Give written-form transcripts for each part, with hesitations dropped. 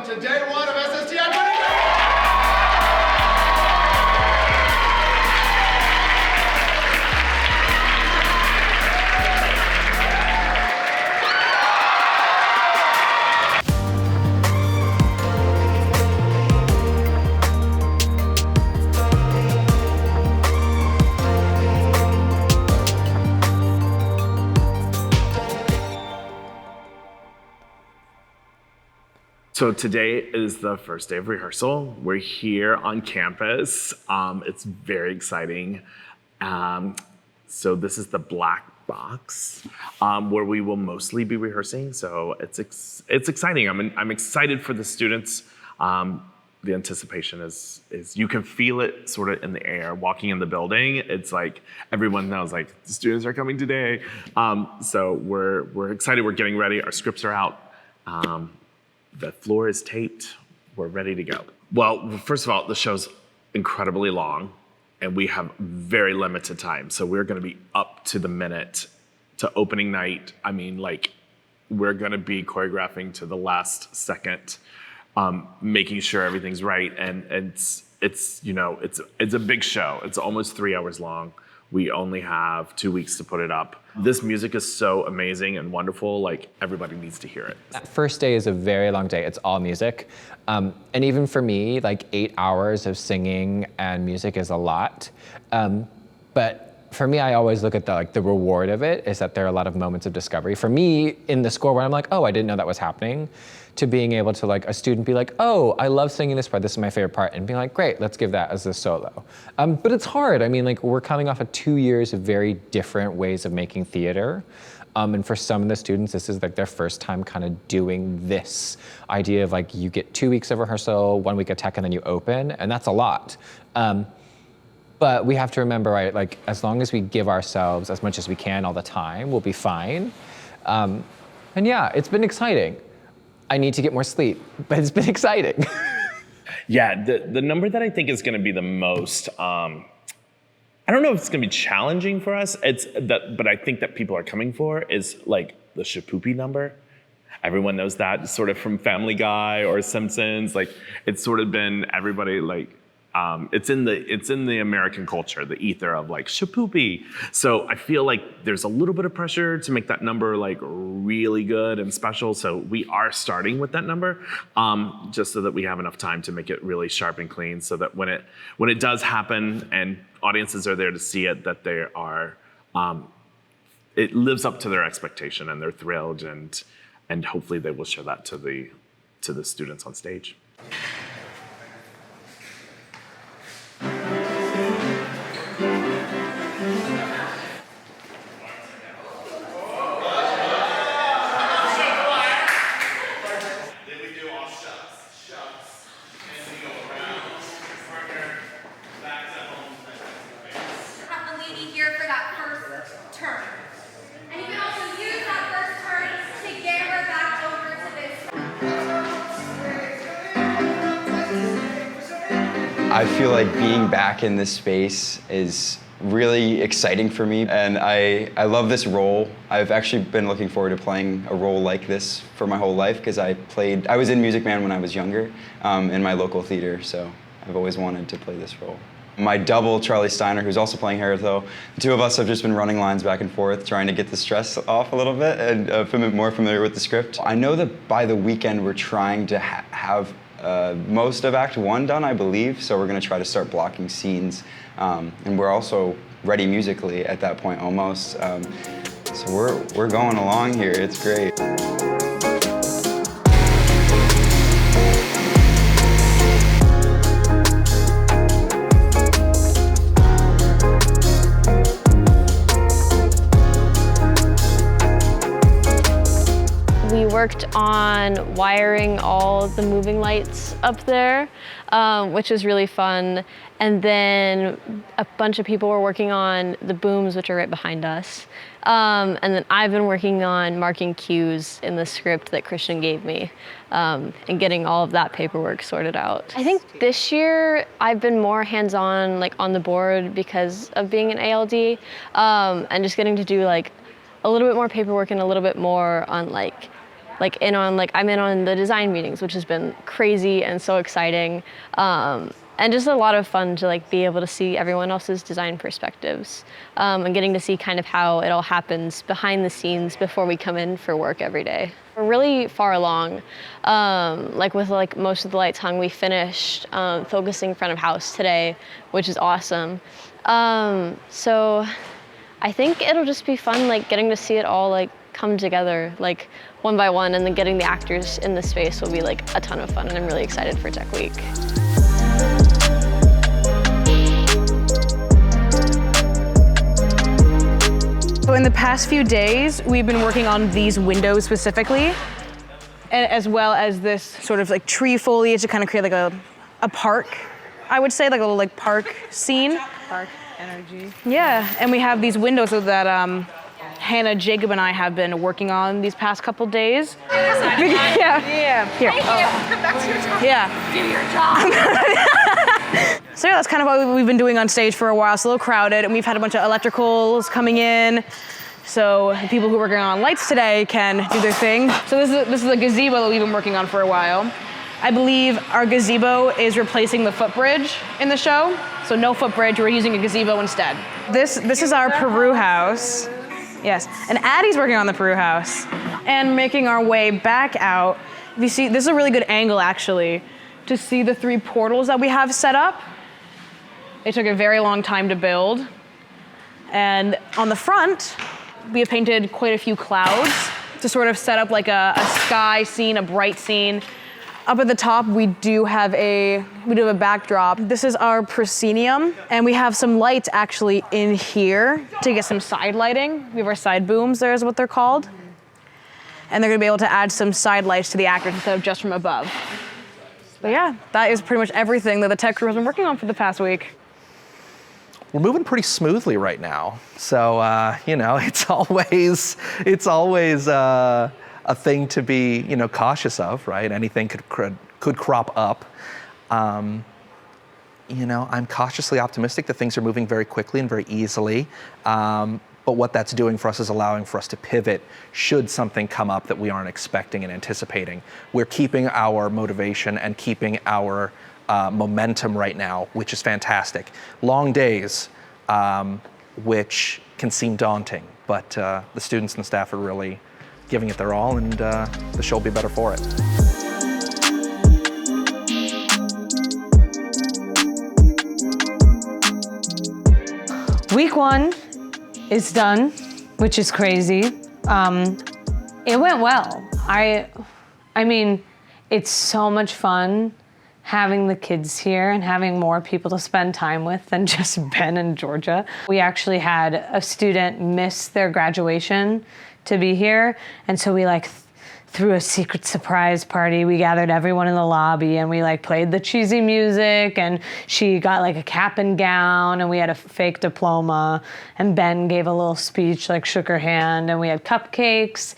to day one of SSTI. So today is the first day of rehearsal. We're here on campus. It's very exciting. So this is the black box where we will mostly be rehearsing. So it's exciting. I'm excited for the students. The anticipation is you can feel it sort of in the air. Walking in the building, it's like everyone knows like the students are coming today. So we're excited. We're getting ready. Our scripts are out. The floor is taped. We're ready to go. Well, first of all, the show's incredibly long and we have very limited time. So we're gonna be up to the minute to opening night. I mean, like, we're gonna be choreographing to the last second, making sure everything's right. And it's a big show. It's almost 3 hours long. We only have 2 weeks to put it up. This music is so amazing and wonderful, like everybody needs to hear it. That first day is a very long day, it's all music. And even for me, like 8 hours of singing and music is a lot. But for me, I always look at the reward of it is that there are a lot of moments of discovery. For me, in the score where I'm like, oh, I didn't know that was happening, to being able to like a student be like, oh, I love singing this part, this is my favorite part, and being like, great, let's give that as a solo. But it's hard. I mean, like we're coming off of 2 years of very different ways of making theater. And for some of the students, this is like their first time kind of doing this idea of like, you get 2 weeks of rehearsal, 1 week of tech, and then you open, and that's a lot. But we have to remember, right, like as long as we give ourselves as much as we can all the time, we'll be fine. And yeah, it's been exciting. I need to get more sleep, but it's been exciting. Yeah, the number that I think is gonna be the most, I don't know if it's gonna be challenging for us, but I think that people are coming for is like the shapoopy number. Everyone knows that sort of from Family Guy or Simpsons, like it's sort of been everybody like, it's in the American culture, the ether of like shapoopy. So I feel like there's a little bit of pressure to make that number like really good and special. So we are starting with that number, just so that we have enough time to make it really sharp and clean, so that when it does happen and audiences are there to see it, that they are, it lives up to their expectation and they're thrilled, and hopefully they will show that to the students on stage. I feel like being back in this space is really exciting for me, and I love this role. I've actually been looking forward to playing a role like this for my whole life, because I was in Music Man when I was younger in my local theater, so I've always wanted to play this role. My double, Charlie Steiner, who's also playing Hair, though, the two of us have just been running lines back and forth, trying to get the stress off a little bit and more familiar with the script. I know that by the weekend we're trying to have most of Act 1 done, I believe, so we're going to try to start blocking scenes. And we're also ready musically at that point almost. So we're going along here, it's great. We worked on wiring all the moving lights up there, which was really fun. And then a bunch of people were working on the booms, which are right behind us. And then I've been working on marking cues in the script that Christian gave me, and getting all of that paperwork sorted out. I think this year I've been more hands-on, like on the board because of being an ALD, and just getting to do like a little bit more paperwork and a little bit more on like I'm in on the design meetings, which has been crazy and so exciting. And just a lot of fun to like be able to see everyone else's design perspectives, and getting to see kind of how it all happens behind the scenes before we come in for work every day. We're really far along. With most of the lights hung, we finished focusing front of house today, which is awesome. So I think it'll just be fun, like getting to see it all like come together, like one by one, and then getting the actors in the space will be like a ton of fun, and I'm really excited for Tech Week. So in the past few days, we've been working on these windows specifically, and as well as this sort of like tree foliage to kind of create like a park, I would say, like a little like park scene. Park energy. Yeah, and we have these windows that Hannah, Jacob, and I have been working on these past couple days. Yeah. Here. Come back to your job. Yeah. Do your job. So yeah, that's kind of what we've been doing on stage for a while. It's a little crowded, and we've had a bunch of electricals coming in. So the people who are working on lights today can do their thing. So this is a gazebo that we've been working on for a while. I believe our gazebo is replacing the footbridge in the show. So no footbridge, we're using a gazebo instead. This is our Peru house. Yes, and Addie's working on the Peru house. And making our way back out. If you see, this is a really good angle actually, to see the 3 portals that we have set up. They took a very long time to build. And on the front, we have painted quite a few clouds to sort of set up like a sky scene, a bright scene. Up at the top, we do have a backdrop. This is our proscenium, and we have some lights actually in here to get some side lighting. We have our side booms, there is what they're called. And they're gonna be able to add some side lights to the actors instead of just from above. But yeah, that is pretty much everything that the tech crew has been working on for the past week. We're moving pretty smoothly right now. So, it's always a thing to be, cautious of, right? Anything could crop up. I'm cautiously optimistic that things are moving very quickly and very easily. But what that's doing for us is allowing for us to pivot should something come up that we aren't expecting and anticipating. We're keeping our motivation and keeping our momentum right now, which is fantastic. Long days, which can seem daunting, but the students and the staff are really giving it their all, and the show will be better for it. Week 1 is done, which is crazy. It went well. I mean, it's so much fun having the kids here and having more people to spend time with than just Ben and Georgia. We actually had a student miss their graduation to be here, and so we threw a secret surprise party. We gathered everyone in the lobby and we played the cheesy music, and she got a cap and gown, and we had a fake diploma, and Ben gave a little speech, shook her hand, and we had cupcakes.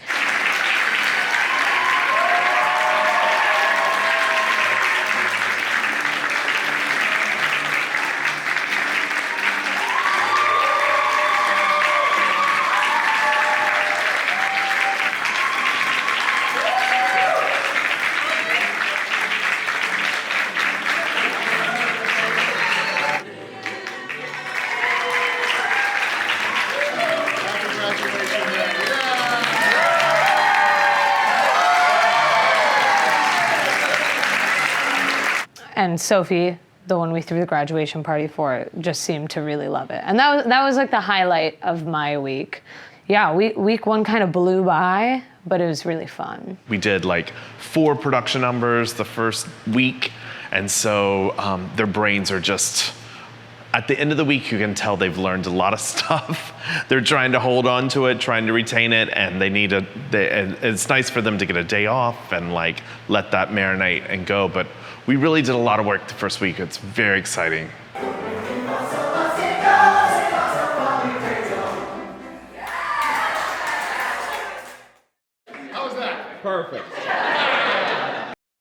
And Sophie, the one we threw the graduation party for, just seemed to really love it. And that was the highlight of my week. Yeah, week 1 kind of blew by, but it was really fun. We did 4 production numbers the first week, and so their brains are just, at the end of the week, you can tell they've learned a lot of stuff. They're trying to hold on to it, trying to retain it, and it's nice for them to get a day off and let that marinate and go. But we really did a lot of work the first week. It's very exciting. How was that? Perfect.